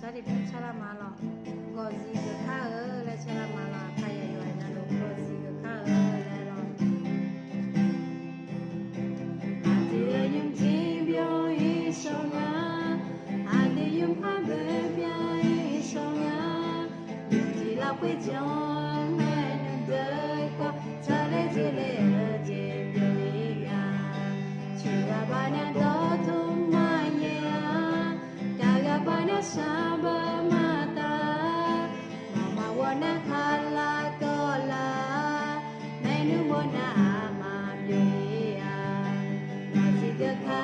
sa di chara malo gozi ga kha le chara malo khaya yo na lo gozi ga kha le lo ati yum ji byo yi song ya ati yum kha be bya yi song ya yum ji la pui jong me nu de ko cha le ji le ji byo yi ya chu ga ba na do tu ma ye ya ga ba na sa ba ma ta mama wa na kha la ko la me nu mo na ma byo yi ya na ji ga kha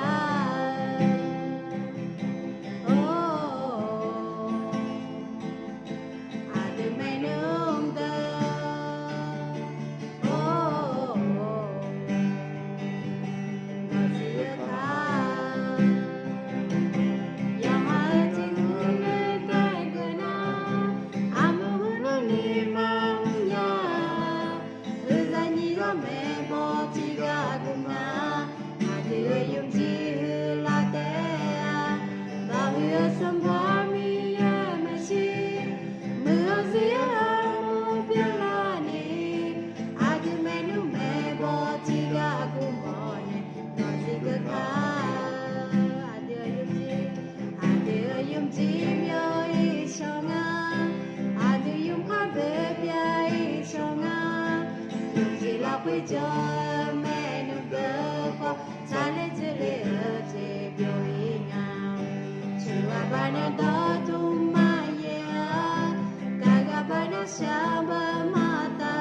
cho mẹ nụ cơ khó cha lên chữ lệ ở chế biểu ý ngào chú à bà nè đó tu ma ye cả gà bà nè xa bà ma ta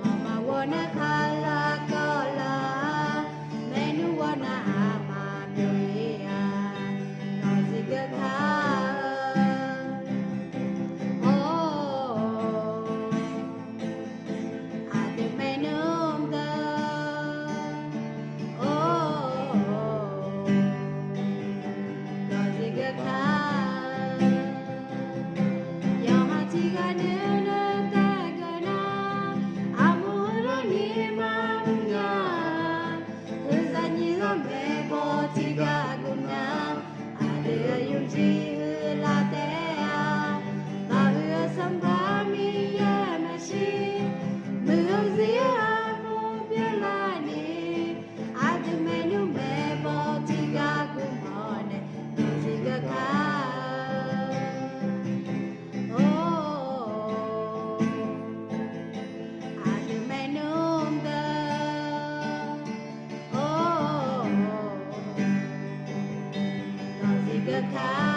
mama wa nè khá la có la mẹ nụ wa nè mà biểu ý nói gì cơ khá the